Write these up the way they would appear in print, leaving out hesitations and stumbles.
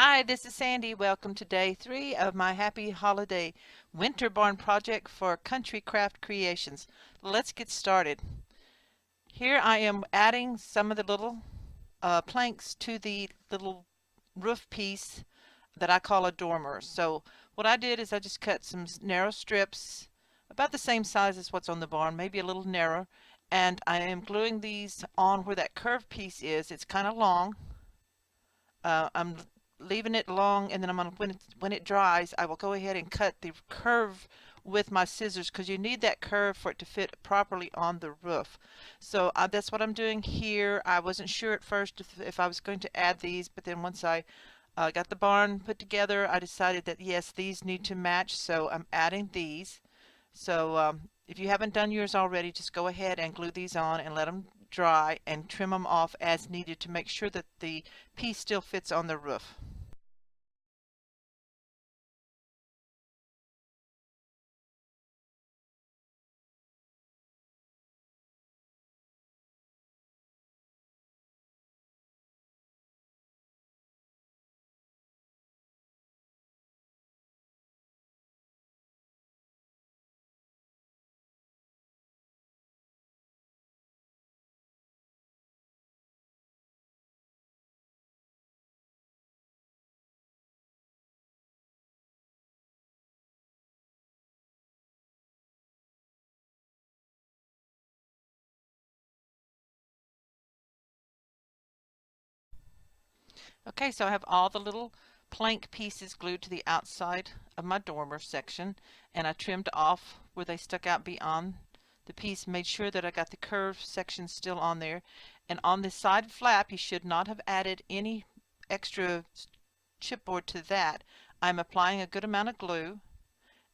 Hi, this is Sandy. Welcome to day 3 of my Happy Holiday Winter Barn project for Country Craft Creations. Let's get started. Here I am adding some of the little planks to the little roof piece that I call a dormer. So what I did is I just cut some narrow strips about the same size as what's on the barn, maybe a little narrower, and I am gluing these on where that curved piece is. It's kind of long. I'm leaving it long, and then when it dries, I will go ahead and cut the curve with my scissors because you need that curve for it to fit properly on the roof. So that's what I'm doing here. I wasn't sure at first if I was going to add these, but then once I got the barn put together, I decided that yes, these need to match, so I'm adding these. So if you haven't done yours already, just go ahead and glue these on and let them dry and trim them off as needed to make sure that the piece still fits on the roof. Okay, so I have all the little plank pieces glued to the outside of my dormer section, and I trimmed off where they stuck out beyond the piece, made sure that I got the curved section still on there. And on the side flap, you should not have added any extra chipboard to that. I'm applying a good amount of glue,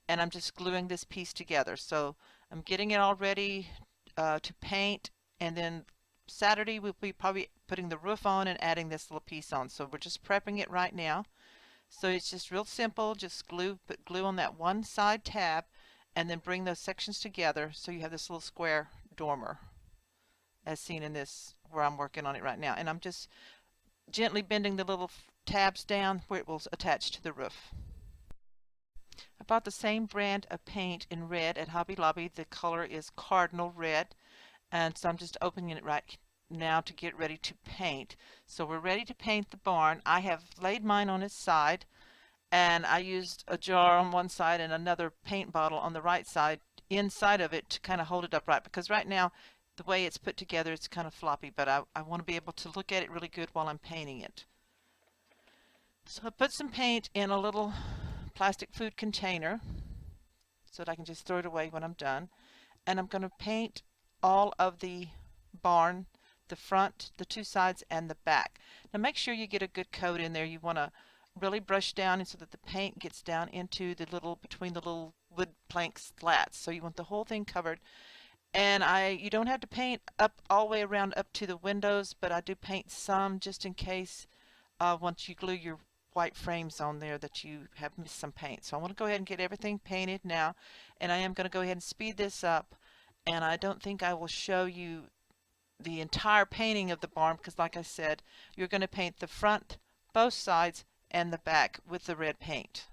and I'm just gluing this piece together. So I'm getting it all ready to paint, and then Saturday we'll be probably putting the roof on and adding this little piece on. So we're just prepping it right now. So it's just real simple. Just put glue on that one side tab and then bring those sections together so you have this little square dormer as seen in this where I'm working on it right now. And I'm just gently bending the little tabs down where it will attach to the roof. I bought the same brand of paint in red at Hobby Lobby. The color is Cardinal Red, and so I'm just opening it right now to get ready to paint. So we're ready to paint the barn. I have laid mine on its side, and I used a jar on one side and another paint bottle on the right side inside of it to kind of hold it upright, because right now the way it's put together it's kind of floppy, but I want to be able to look at it really good while I'm painting it. So I put some paint in a little plastic food container so that I can just throw it away when I'm done. And I'm going to paint all of the barn, the front, the two sides, and the back. Now make sure you get a good coat in there. You want to really brush down so that the paint gets down into the between the little wood plank slats. So you want the whole thing covered. And you don't have to paint up all the way around up to the windows, but I do paint some just in case once you glue your white frames on there that you have missed some paint. So I want to go ahead and get everything painted now, and I am going to go ahead and speed this up, and I don't think I will show you the entire painting of the barn because like I said, you're going to paint the front, both sides, and the back with the red paint.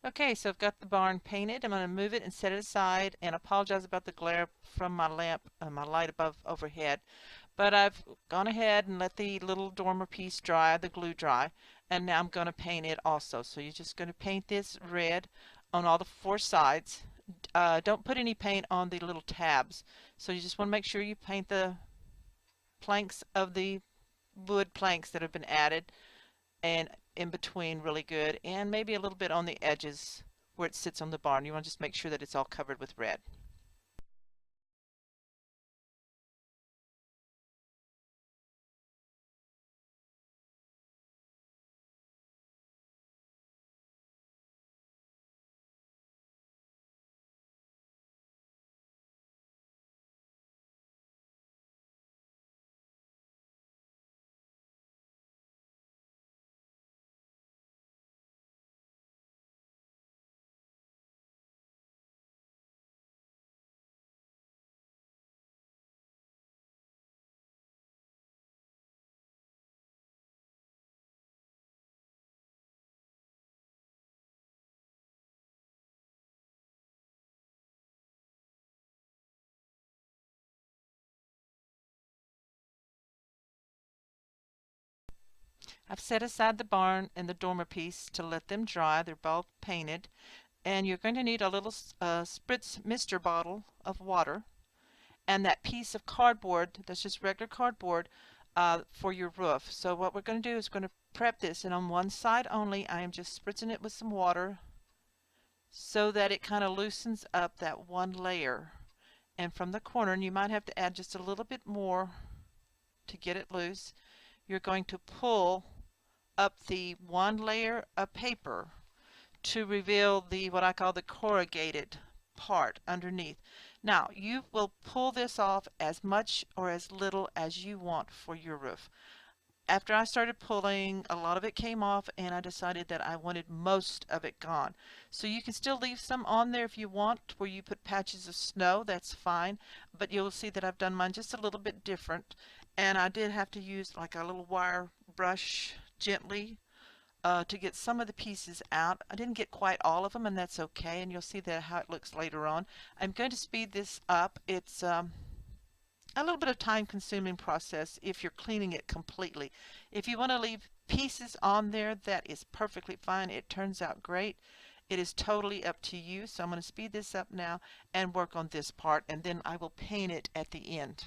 Okay, so I've got the barn painted. I'm going to move it and set it aside and apologize about the glare from my lamp, my light above overhead. But I've gone ahead and let the little dormer piece dry, the glue dry, and now I'm going to paint it also. So you're just going to paint this red on all the four sides. Don't put any paint on the little tabs. So you just want to make sure you paint the planks of the wood planks that have been added and in between really good, and maybe a little bit on the edges where it sits on the barn. You want to just make sure that it's all covered with red. I've set aside the barn and the dormer piece to let them dry. They're both painted, and you're going to need a little spritz mister bottle of water and that piece of cardboard that's just regular cardboard for your roof. So what we're going to do is going to prep this, and on one side only I am just spritzing it with some water so that it kind of loosens up that one layer. And from the corner, and you might have to add just a little bit more to get it loose, you're going to pull up the one layer of paper to reveal the what I call the corrugated part underneath. Now you will pull this off as much or as little as you want for your roof. After I started pulling, a lot of it came off, and I decided that I wanted most of it gone. So you can still leave some on there if you want, where you put patches of snow, that's fine. But you'll see that I've done mine just a little bit different. And I did have to use like a little wire brush gently to get some of the pieces out. I didn't get quite all of them, and that's okay, and you'll see that how it looks later on. I'm going to speed this up. It's a little bit of time consuming process if you're cleaning it completely. If you want to leave pieces on there, that is perfectly fine. It turns out great. It is totally up to you. So I'm going to speed this up now and work on this part, and then I will paint it at the end.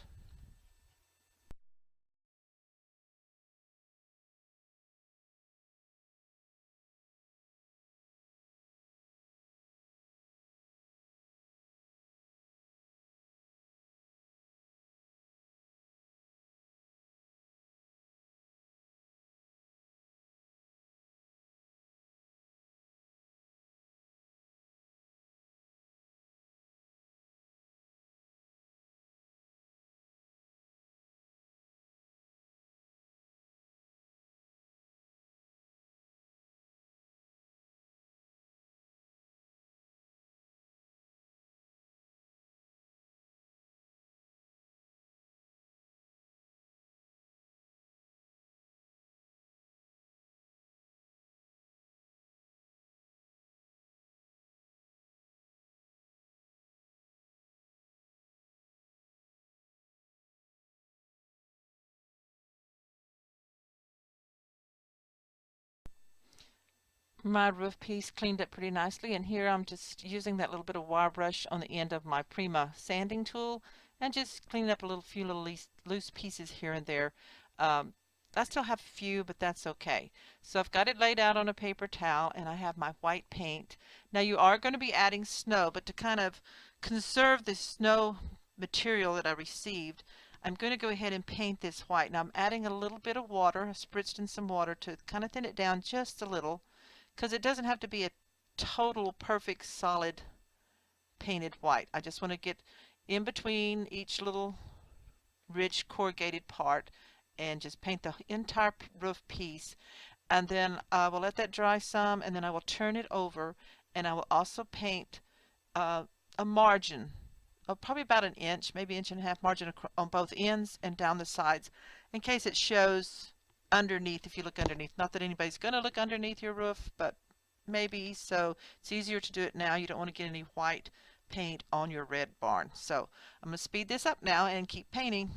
My roof piece cleaned up pretty nicely, and here I'm just using that little bit of wire brush on the end of my Prima sanding tool and just cleaning up a few little loose pieces here and there. Um, I still have a few, but that's okay. So I've got it laid out on a paper towel, and I have my white paint. Now you are going to be adding snow, but to kind of conserve the snow material that I received, I'm going to go ahead and paint this white. Now I'm adding a little bit of water, I spritzed in some water to kind of thin it down just a little, because it doesn't have to be a total perfect solid painted white. I just want to get in between each little rich corrugated part and just paint the entire roof piece, and then I will let that dry some, and then I will turn it over, and I will also paint uh, a margin of probably about an inch, maybe inch and a half margin on both ends and down the sides, in case it shows underneath. If you look underneath, not that anybody's going to look underneath your roof, but maybe. So it's easier to do it now. You don't want to get any white paint on your red barn. So I'm going to speed this up now and keep painting.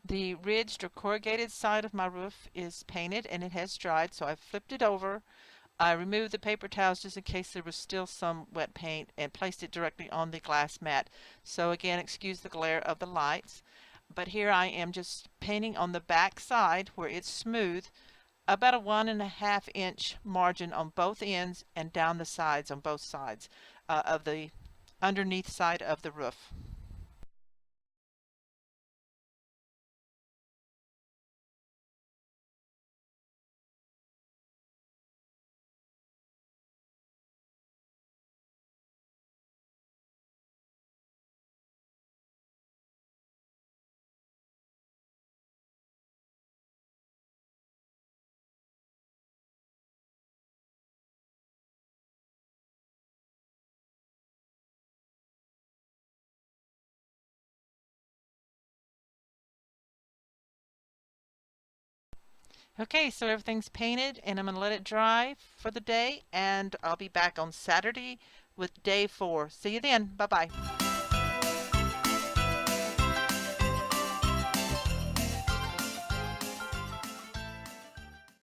The ridged or corrugated side of my roof is painted and it has dried, so I've flipped it over. I removed the paper towels just in case there was still some wet paint and placed it directly on the glass mat. So again, excuse the glare of the lights. But here I am just painting on the back side where it's smooth, about a 1.5 inch margin on both ends and down the sides on both sides of the underneath side of the roof. Okay, so everything's painted and I'm going to let it dry for the day, and I'll be back on Saturday with day 4. See you then. Bye-bye.